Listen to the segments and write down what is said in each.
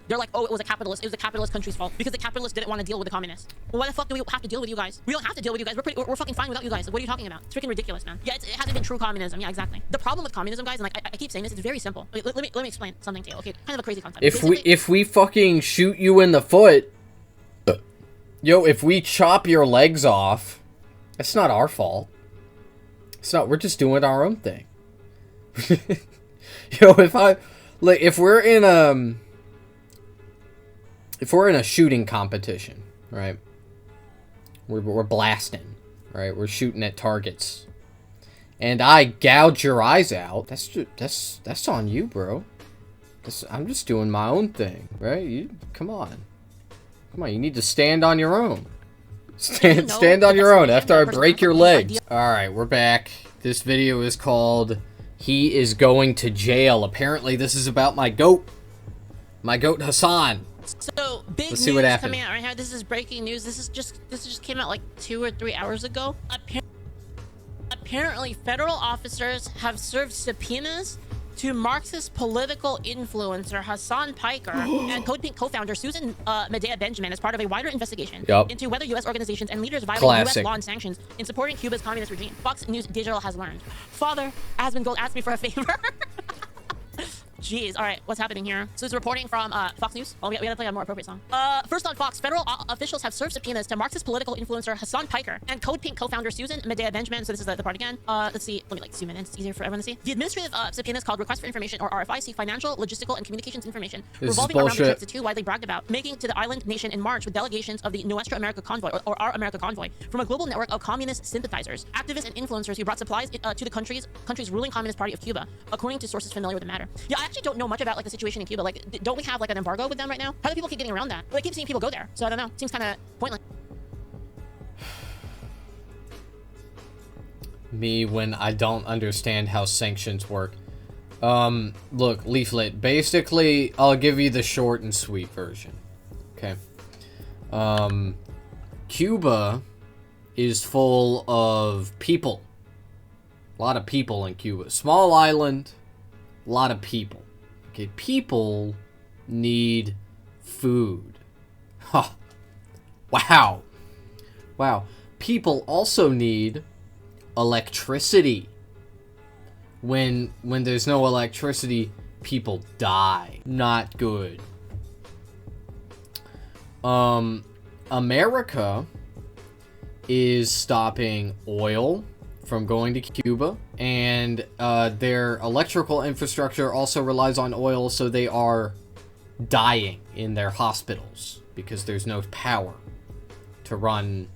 They're like, oh, it was a capitalist country's fault because the capitalists didn't want to deal with the communists. Well, why the fuck do we have to deal with you guys? We don't have to deal with you guys. We're fucking fine without you guys. Like, what are you talking about? It's freaking ridiculous, man. Yeah, it hasn't been true communism. Yeah, exactly. The problem with communism, guys, and like I keep saying this, it's very simple. Let me explain something to you. Okay, kind of a crazy concept. If we fucking shoot you in the foot, yo, if we chop your legs off, it's not our fault. It's not. We're just doing our own thing. Yo, if we're in a shooting competition, right? We're blasting, right? We're shooting at targets, and I gouge your eyes out. That's on you, bro. I'm just doing my own thing, right? Come on. You need to stand on your own. Stand on your own after I break your legs. All right, we're back. This video is called "He is Going to Jail." Apparently, this is about my goat Hassan. So big Let's see what news happened. coming out right now. This is breaking news. This just came out like 2 or 3 hours ago. Apparently, federal officers have served subpoenas to Marxist political influencer Hassan Piker and Code Pink co-founder Susan Medea Benjamin as part of a wider investigation into whether U.S. organizations and leaders violate U.S. law and sanctions in supporting Cuba's communist regime. Fox News Digital has learned. Father Asmongold asked me for a favor. Jeez, all right, what's happening here? So it's reporting from Fox News. Oh, we gotta play a more appropriate song. First on Fox, federal officials have served subpoenas to Marxist political influencer Hassan Piker and Code Pink co-founder Susan Medea Benjamin. So this is the part again. Let's see. Let me like zoom in. It's easier for everyone to see. The administrative subpoenas called Request for Information, or RFI, seek financial, logistical, and communications information revolving around the trips the two widely bragged about making to the island nation in March with delegations of the Nuestra America Convoy, or Our America Convoy, from a global network of communist sympathizers, activists, and influencers who brought supplies to the country's ruling Communist Party of Cuba, according to sources familiar with the matter. Yeah, I actually don't know much about like the situation in Cuba. Like, don't we have like an embargo with them right now? How do people keep getting around that? Well, I keep seeing people go there, so I don't know. It seems kind of pointless. Me when I don't understand how sanctions work. Look, Leaflit. Basically, I'll give you the short and sweet version. Okay. Cuba is full of people. A lot of people in Cuba. Small island, a lot of people. Okay, people need food. Huh. Wow. Wow. People also need electricity. When there's no electricity, people die. Not good. America is stopping oil from going to Cuba, and their electrical infrastructure also relies on oil, so they are dying in their hospitals because there's no power to run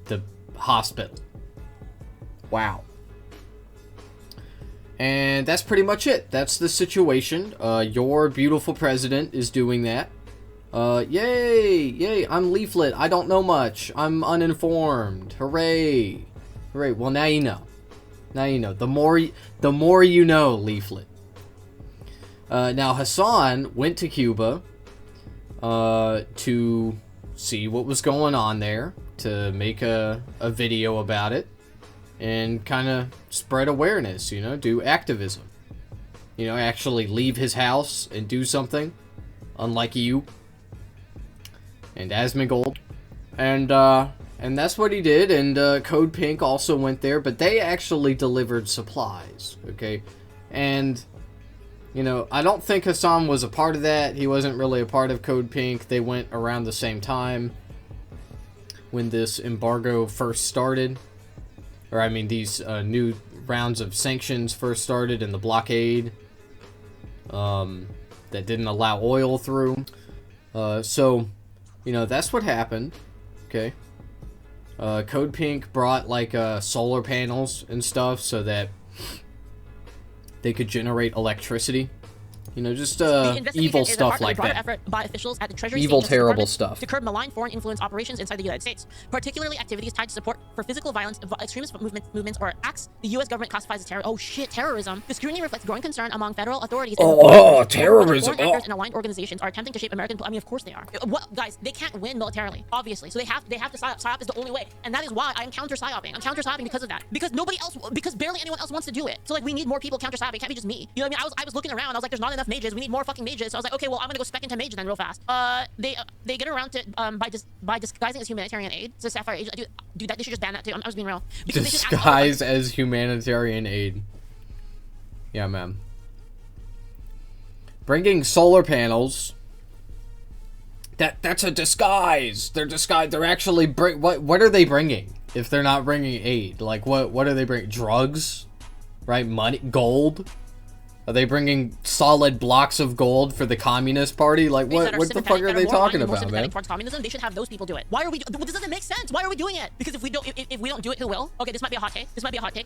the hospital. Wow. And that's pretty much it. That's the situation. Your beautiful president is doing that. Yay! I'm Leaflit. I don't know much. I'm uninformed. Hooray! Hooray! Well, now you know. Now you know. The more you know, Leaflit. Now Hassan went to Cuba to see what was going on there, to make a video about it, and kind of spread awareness. You know, do activism. You know, actually leave his house and do something, unlike you and Asmongold. And that's what he did, and Code Pink also went there, but they actually delivered supplies, okay? And, you know, I don't think Hassan was a part of that. He wasn't really a part of Code Pink. They went around the same time when this embargo first started. Or, I mean, these new rounds of sanctions first started, and the blockade that didn't allow oil through. So, you know, that's what happened, okay? Code Pink brought like solar panels and stuff so that they could generate electricity. You know, just evil stuff like that. Effort by officials at the Treasury evil, terrible stuff to curb malign foreign influence operations inside the United States, particularly activities tied to support for physical violence, extremist movements, or acts the U.S. government classifies as terrorism. The scrutiny reflects growing concern among federal authorities. Terrorism! Foreign actors and aligned organizations are attempting to shape American. I mean, of course they are. Well, guys, they can't win militarily, obviously. So they have to psyop. Psyop is the only way, and that is why I'm counter psyoping. I'm counter psyoping because of that. Because barely anyone else wants to do it. So like, we need more people counter psyoping. It can't be just me. You know what I mean? I was looking around. I was like, there's not enough mages. We need more fucking mages. So I was like, okay, well, I'm gonna go spec into mage then real fast. They get around to by disguising as humanitarian aid. So Sapphire Age, dude, that they should just ban that too. I was being real. Because disguise as humanitarian aid. Yeah, man. Bringing solar panels. That's a disguise. They're actually what are they bringing if they're not bringing aid? Like what are they bringing? Drugs, right? Money, gold. Are they bringing solid blocks of gold for the Communist Party? Like, what the fuck are they talking about, man? Towards communism, they should have those people do it. Why are we? This doesn't make sense. Why are we doing it? Because if we don't do it, who will? Okay, this might be a hot take.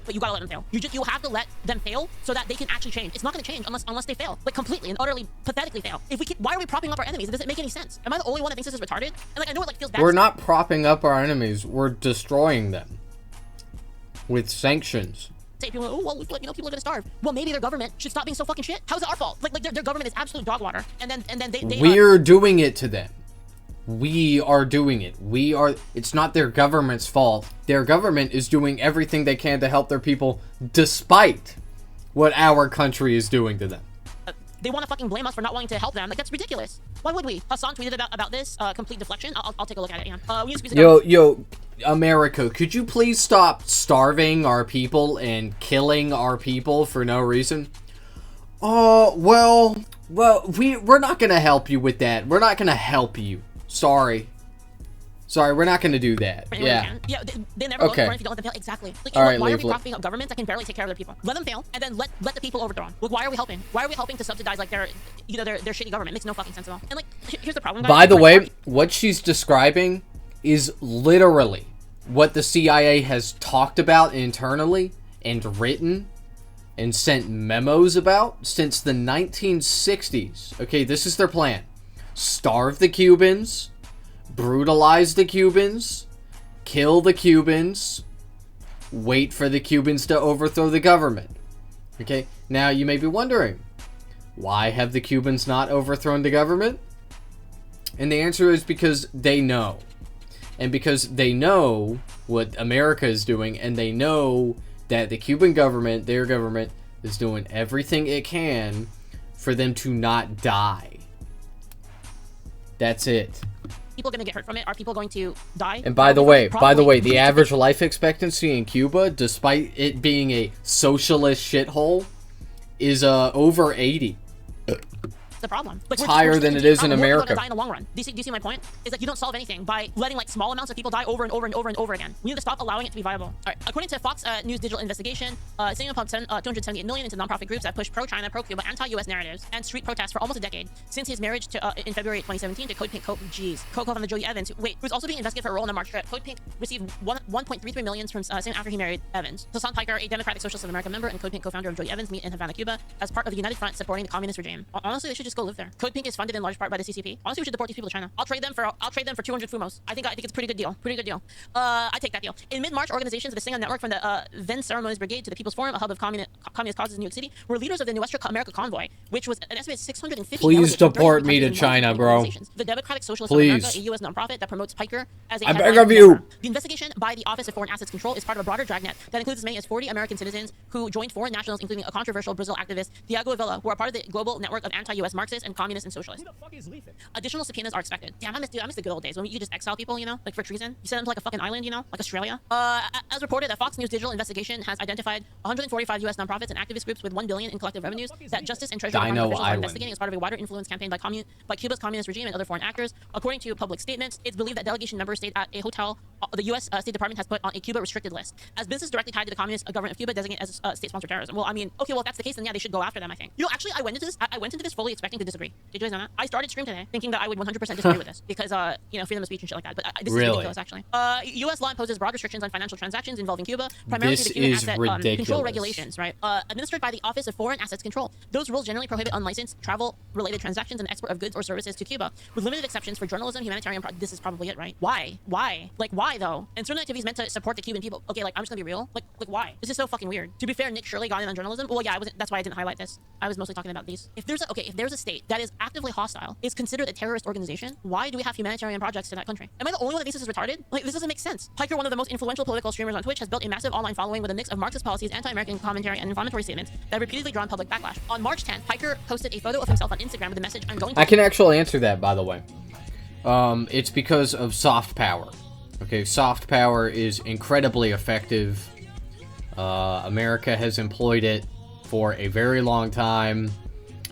But you gotta let them fail. You have to let them fail so that they can actually change. It's not gonna change unless they fail, like completely and utterly, pathetically fail. Why are we propping up our enemies? It doesn't make any sense. Am I the only one that thinks this is retarded? And like, I know it like feels bad. We're not propping up our enemies. We're destroying them with sanctions. Say people, oh well, people are gonna starve. Well, maybe their government should stop being so fucking shit. How is it our fault? Like their government is absolute dog water, and then they we're doing it to them. We are doing it. It's not their government's fault. Their government is doing everything they can to help their people, despite what our country is doing to them. They want to fucking blame us for not wanting to help them. Like, that's ridiculous. Why would we? Hassan tweeted about this. Complete deflection. I'll take a look at it. Yeah. Yo, America, could you please stop starving our people and killing our people for no reason? Well, we're not gonna help you with that. We're not gonna help you. Sorry, we're not gonna do that. Yeah. Yeah, they never go if you don't let them fail. Exactly. Like, why are we propping up governments that can barely take care of their people? Let them fail, and then let the people overthrow them. Like, why are we helping? Why are we helping to subsidize like their shitty government? It makes no fucking sense at all. And like, here's the problem, guys. By the way, what she's describing is literally what the CIA has talked about internally and written and sent memos about since the 1960s. Okay, this is their plan. Starve the Cubans, brutalize the Cubans, kill the Cubans, wait for the Cubans to overthrow the government. Okay, now you may be wondering, why have the Cubans not overthrown the government? And the answer is because they know. And because they know what America is doing, and they know that the Cuban government, their government, is doing everything it can for them to not die. That's it. People are going to get hurt from it. Are people going to die? And by the way, the average life expectancy in Cuba, despite it being a socialist shithole, is over 80. The problem. It's higher than it is in America. Die in the long run. Do you see my point? Is that you don't solve anything by letting like small amounts of people die over and over and over and over again. We need to stop allowing it to be viable. All right. According to Fox News digital investigation, Singapore pumped 278 million into nonprofit groups that push pro-China, pro-Cuba, anti-US narratives and street protests for almost a decade since his marriage to in February 2017 to Code Pink co-founder Jody Evans. Who's also being investigated for a role in the March trip. Code Pink received 1.33 million from soon after he married Evans. Hassan Piker, a Democratic Socialist of America member and Code Pink co-founder of Jody Evans, meet in Havana, Cuba, as part of the United Front supporting the communist regime. Honestly, they should just go live there. Code Pink is funded in large part by the CCP. Honestly, we should deport these people to China. I'll trade them for 200 Fumos. I think it's a pretty good deal. I take that deal. In mid-March, organizations of the Singa network from the then Ceremonies Brigade to the People's Forum, a hub of communist causes in New York City, were leaders of the New Western America Convoy, which was an estimated 650. Please deport me to China, bro. The Democratic Socialist of America, a U.S. nonprofit that promotes Piker as a I beg of you. The investigation by the Office of Foreign Assets Control is part of a broader dragnet that includes as many as 40 American citizens who joined foreign nationals, including a controversial Brazil activist, Diego Avila, who are part of the global network of anti-U.S. Marxists and communists and socialists. Who the fuck is Leaflit? Additional subpoenas are expected. Damn, I miss the good old days when you could just exile people, like for treason. You send them to like a fucking island, like Australia. As reported, a Fox News digital investigation has identified 145 U.S. nonprofits and activist groups with $1 billion in collective revenues that Justice and Treasury Department officials are investigating as part of a wider influence campaign by Cuba's communist regime and other foreign actors. According to public statements, it's believed that delegation members stayed at a hotel the U.S. State Department has put on a Cuba restricted list as business directly tied to the communist government of Cuba designated as state-sponsored terrorism. Well, I mean, okay, well if that's the case, then yeah, they should go after them. I think. Actually, I went into this fully expecting to disagree. Did you guys know that? I started stream today thinking that I would 100% disagree with this because freedom of speech and shit like that. But this is ridiculous, actually. U.S. law imposes broad restrictions on financial transactions involving Cuba, primarily through the Cuban asset control regulations, right? Administered by the Office of Foreign Assets Control. Those rules generally prohibit unlicensed travel-related transactions and export of goods or services to Cuba, with limited exceptions for journalism, humanitarian. This is probably it, right? Why? Like, why though? And certain activities meant to support the Cuban people. Okay, like I'm just gonna be real. Like why? This is so fucking weird. To be fair, Nick Shirley got in on journalism. Well, yeah, that's why I didn't highlight this. I was mostly talking about these. If there's a state that is actively hostile is considered a terrorist organization, why do we have humanitarian projects to that country? Am I the only one that thinks this is retarded? Like, this doesn't make sense. Piker, one of the most influential political streamers on Twitch, has built a massive online following with a mix of Marxist policies, anti-American commentary, and inflammatory statements that have repeatedly drawn public backlash. On March 10th, Piker posted a photo of himself on Instagram with the message, "I'm going to..." I can actually answer that, by the way. It's because of soft power. Okay, soft power is incredibly effective. America has employed it for a very long time,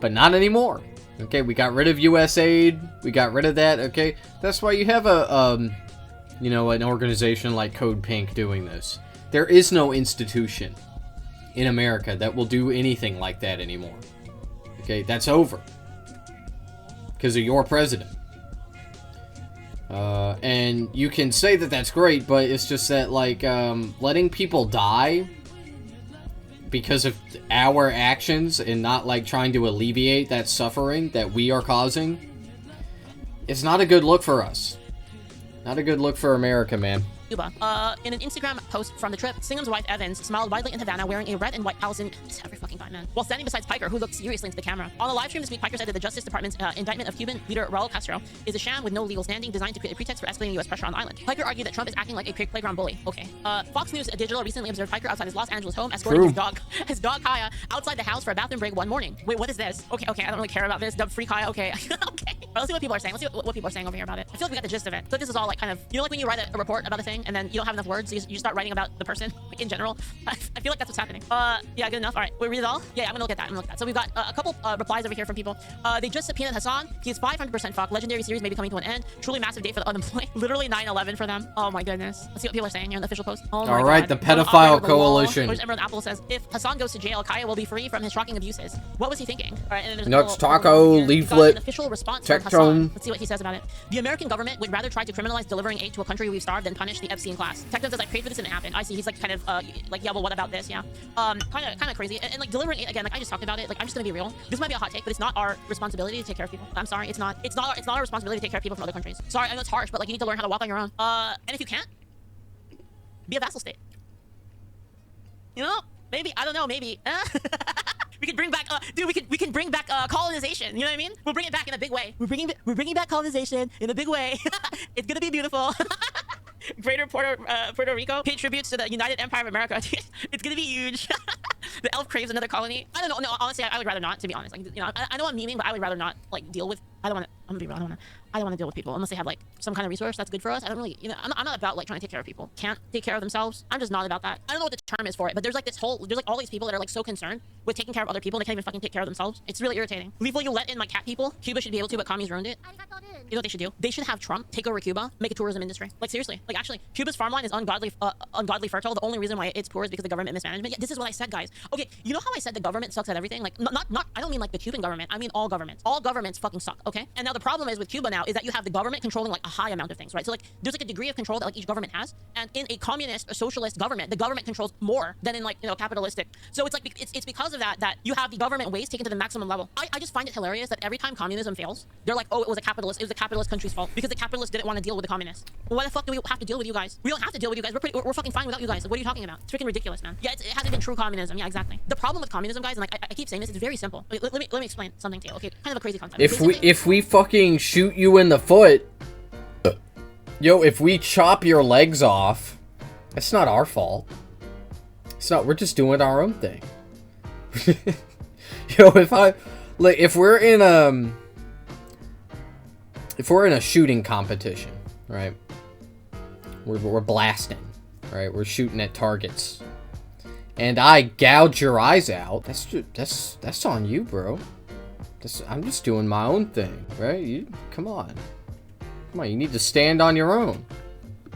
but not anymore. Okay, we got rid of U.S. aid. We got rid of that. Okay, that's why you have you know, an organization like Code Pink doing this. There is no institution in America that will do anything like that anymore. Okay, that's over because of your president. And you can say that that's great, but it's just that, like, letting people die because of our actions and not, like, trying to alleviate that suffering that we are causing, it's not a good look for us. Not a good look for America, man. Cuba. In an Instagram post from the trip, Singham's wife Evans smiled widely in Havana wearing a red and white Palestinian every fucking time, man, while standing beside Piker, who looked seriously into the camera. On the live stream this week, Piker said that the Justice Department's indictment of Cuban leader Raul Castro is a sham with no legal standing, designed to create a pretext for escalating U.S. pressure on the island. Piker argued that Trump is acting like a playground bully. Okay. Fox News Digital recently observed Piker outside his Los Angeles home, escorting his dog Kaya outside the house for a bathroom break one morning. Wait, what is this? Okay, I don't really care about this. Dub free Kaya. Okay, okay. Let's see what people are saying. Let's see what people are saying over here about it. I feel like we got the gist of it. So this is all like kind of, you know, like when you write a report about a thing and then you don't have enough words, so you start writing about the person in general. I feel like that's what's happening. Yeah, good enough. All right, we read it all. Yeah, I'm gonna look at that. So we've got a couple replies over here from people. They just subpoenaed Hassan. He is 500% fucked. Legendary series may be coming to an end. Truly massive day for the unemployed. Literally 9/11 for them. Oh my goodness. Let's see what people are saying here in the official post. Oh my all right, God. the pedophile coalition. Where's Emerald Apple says, if Hassan goes to jail, Kaya will be free from his shocking abuses. What was he thinking? All right, and then there's Nuts Taco, Leaflit, an official response from Hassan. Let's see what he says about it. The American government would rather try to criminalize delivering aid to a country we've starved than punish the Epstein class. Techno says, I prayed for this and it happened. I see. He's like kind of like, yeah, well, what about this? Yeah. Kind of crazy. And like delivering aid, again, like I just talked about it. Like, I'm just gonna be real. This might be a hot take, but it's not our responsibility to take care of people. I'm sorry. It's not our responsibility to take care of people from other countries. Sorry, I know it's harsh, but like you need to learn how to walk on your own. And if you can't, be a vassal state. You know, maybe, I don't know, maybe. We can bring back, dude. We can bring back colonization. You know what I mean? We'll bring it back in a big way. We're bringing back colonization in a big way. It's gonna be beautiful. Greater Puerto Rico pay tributes to the United Empire of America. It's gonna be huge. The elf craves another colony. I don't know. No, honestly, I would rather not. To be honest, like, you know, I know I'm memeing, but I would rather not like deal with. I don't want to. I'm gonna be real. I don't want to deal with people unless they have like some kind of resource that's good for us. I don't really, you know, I'm not about like trying to take care of people. Can't take care of themselves. I'm just not about that. I don't know what the term is for it, but there's like all these people that are like so concerned with taking care of other people, and they can't even fucking take care of themselves. It's really irritating. Leaflit, you let in my cat people. Cuba should be able to, but commies ruined it. I got in. You know what they should do? They should have Trump take over Cuba, make a tourism industry. Like seriously, like actually, Cuba's farmland is ungodly fertile. The only reason why it's poor is because of the government mismanagement. Yeah, this is what I said, guys. Okay, you know how I said the government sucks at everything? Like not. I don't mean like the Cuban government. I mean all governments. All governments fucking suck. Okay. And now the problem is with Cuba now is that you have the government controlling like a high amount of things, right? So like there's like a degree of control that like each government has, and in a communist or socialist government, the government controls more than in like, you know, capitalistic. So it's like it's because of that you have the government waste taken to the maximum level. I just find it hilarious that every time communism fails, they're like, oh, it was the capitalist country's fault because the capitalists didn't want to deal with the communists. Well, why the fuck do we have to deal with you guys? We don't have to deal with you guys. We're fucking fine without you guys. Like, what are you talking about? It's freaking ridiculous, man. Yeah, it hasn't been true communism. Yeah, exactly. The problem with communism, guys, and like I keep saying this, it's very simple. Let me explain something to you. Okay, kind of a crazy concept. If we fucking shoot you in the foot, yo, if we chop your legs off, it's not our fault. It's not. We're just doing our own thing. Yo, if we're in a shooting competition, right? We're blasting, right? We're shooting at targets, and I gouge your eyes out. That's on you, bro. I'm just doing my own thing, right? Come on. You need to stand on your own.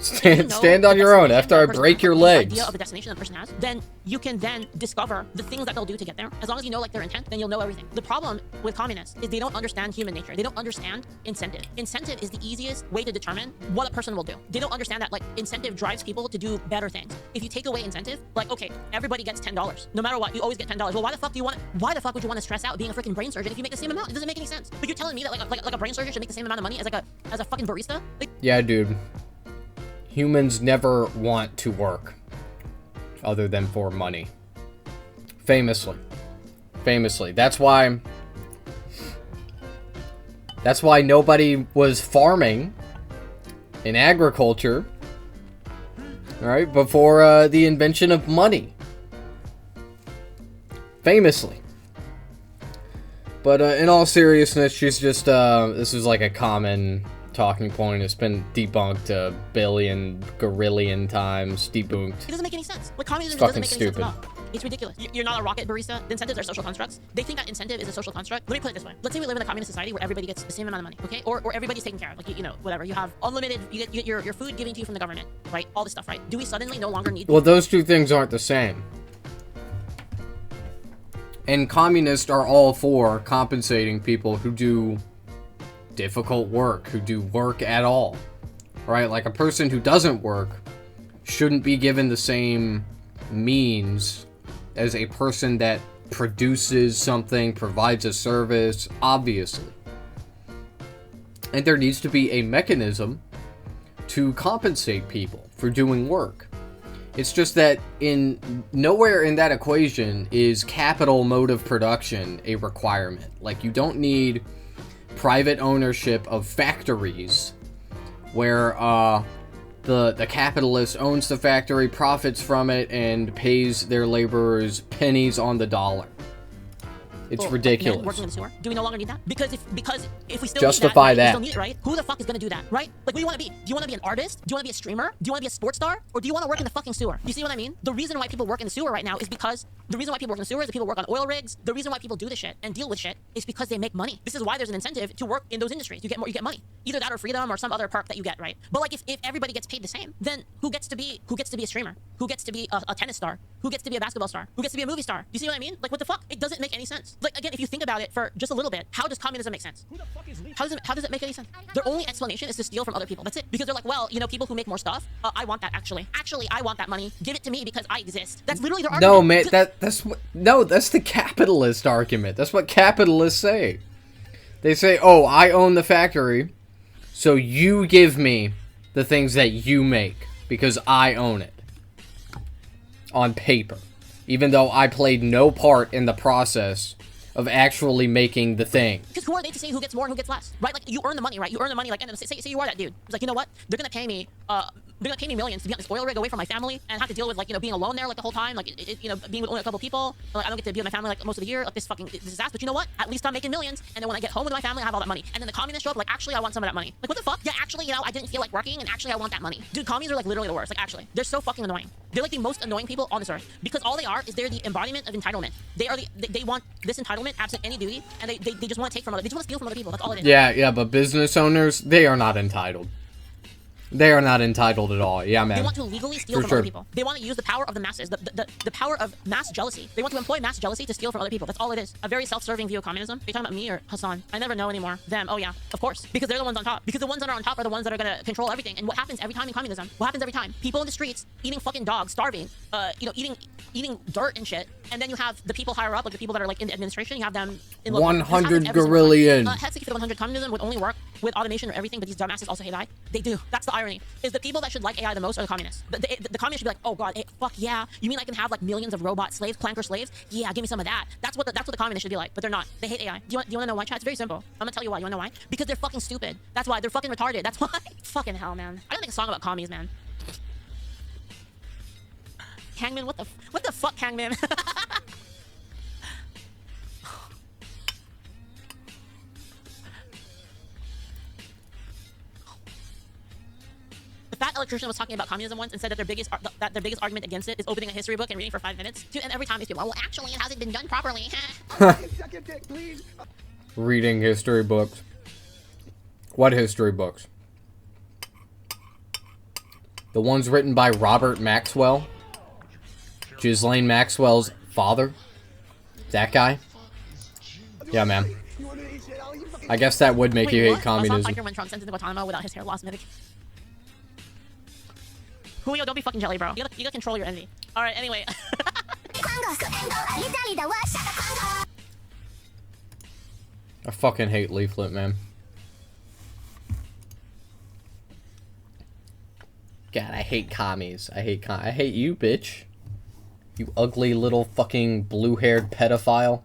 Stand on your own after I break your legs. Idea of the destination the person has, then you can then discover the things that they'll do to get there. As long as you know like their intent, then you'll know everything. The problem with communists is they don't understand human nature. They don't understand incentive. Incentive is the easiest way to determine what a person will do. They don't understand that like incentive drives people to do better things. If you take away incentive, like okay, everybody gets $10. No matter what, you always get $10. Well, why the fuck would you want to stress out being a freaking brain surgeon if you make the same amount? It doesn't make any sense. But you're telling me that like a brain surgeon should make the same amount of money as a fucking barista? Like, yeah, dude. Humans never want to work other than for money. Famously. That's why That's why nobody was farming in agriculture, right, before the invention of money. Famously. But in all seriousness, she's just, this is like a common talking point. It's been debunked a billion, gorillion times. Debunked. It doesn't make any sense. Like, communism It's doesn't make any stupid. sense at all. It's ridiculous. You're not a rocket barista. The incentives are social constructs. They think that incentive is a social construct. Let me put it this way. Let's say we live in a communist society where everybody gets the same amount of money, okay? Or everybody's taken care of. Like, you know, whatever. You have unlimited, you get your food given to you from the government, right? All this stuff, right? Do we suddenly no longer need... Well, those two things aren't the same. And communists are all for compensating people who do difficult work, who do work at all, right? Like, a person who doesn't work shouldn't be given the same means as a person that produces something, provides a service, obviously. And there needs to be a mechanism to compensate people for doing work. It's just that nowhere in that equation is capital mode of production a requirement. Like, you don't need private ownership of factories where the capitalist owns the factory, profits from it, and pays their laborers pennies on the dollar. It's ridiculous. Men working in the sewer? Do we no longer need that? Because if we still Justify need that, that. we still need it, right? Who the fuck is gonna do that, right? Like, what do you want to be? Do you want to be an artist? Do you want to be a streamer? Do you want to be a sports star? Or do you want to work in the fucking sewer? You see what I mean? The reason why people work in the sewer right now is because the reason why people work in the sewer is that people work on oil rigs. The reason why people do this shit and deal with shit is because they make money. This is why there's an incentive to work in those industries. You get more, you get money. Either that or freedom or some other perk that you get, right? But like, if everybody gets paid the same, then who gets to be a streamer? Who gets to be a tennis star? Who gets to be a basketball star? Who gets to be a movie star? You see what I mean? Like, what the fuck? It doesn't make any sense. Like, again, if you think about it for just a little bit, how does communism make sense? How does it make any sense? Their only explanation is to steal from other people. That's it. Because they're like, well, you know, people who make more stuff, I want that actually. Actually, I want that money. Give it to me because I exist. That's literally their argument. No, man, that's the capitalist argument. That's what capitalists say. They say, oh, I own the factory, so you give me the things that you make because I own it. On paper. Even though I played no part in the process of actually making the thing. Because who are they to say who gets more and who gets less, right? Like, you earn the money, right? You earn the money, like, and say you are that dude. It's like, you know what? They're gonna pay me millions to be on this oil rig away from my family and have to deal with, like, you know, being alone there, like, the whole time, like, you know, being with only a couple people. Like, I don't get to be with my family, like, most of the year. Like, this is ass. But you know what? At least I'm making millions. And then when I get home with my family, I have all that money. And then the communists show up, like, actually, I want some of that money. Like, what the fuck? Yeah, actually, you know, I didn't feel like working, and actually, I want that money. Dude, commies are, like, literally the worst. Like, actually, they're so fucking annoying. They're, like, the most annoying people on this earth. Because all they are is they're the embodiment of entitlement. They want this entitlement absent any duty, and they just want to take from other. They just want to steal from other people. That's all it is. Yeah, but business owners, they are not entitled. They are not entitled at all. Yeah, man. They want to legally steal from other people. They want to use the power of the masses, the power of mass jealousy. They want to employ mass jealousy to steal from other people. That's all it is. A very self-serving view of communism. Are you talking about me or Hassan? I never know anymore. Them. Oh yeah, of course. Because they're the ones on top. Because the ones that are on top are the ones that are gonna control everything. And what happens every time in communism? What happens every time? People in the streets eating fucking dogs, starving, you know, eating dirt and shit. And then you have the people higher up, like the people that are like in the administration. You have them in 100 gorillion. Technically, for the 100 communism would only work with automation or everything, but these dumbasses also hate AI. They do. That's the irony. Is the people that should like AI the most are the communists. The communists should be like, oh god, fuck yeah. You mean I can have like millions of robot slaves, clanker slaves? Yeah, give me some of that. That's what the communists should be like. But they're not. They hate AI. Do you want to know why, chat? It's very simple. I'm gonna tell you why. You wanna know why? Because they're fucking stupid. That's why. They're fucking retarded. That's why. Fucking hell, man. I gotta make a song about commies, man. Hangman, what the fuck, Hangman? That electrician was talking about communism once and said that their biggest argument against it is opening a history book and reading for 5 minutes. And every time these people, well, actually, it hasn't been done properly. Reading history books. What history books? The ones written by Robert Maxwell? Ghislaine Maxwell's father? That guy? Yeah, man. I guess that would make you hate communism. When Trump sent into Guantanamo without his hair loss medic. Julio, don't be fucking jelly, bro. You gotta control your envy. Alright, anyway. I fucking hate Leaflit, man. God, I hate commies. I hate you, bitch. You ugly little fucking blue-haired pedophile.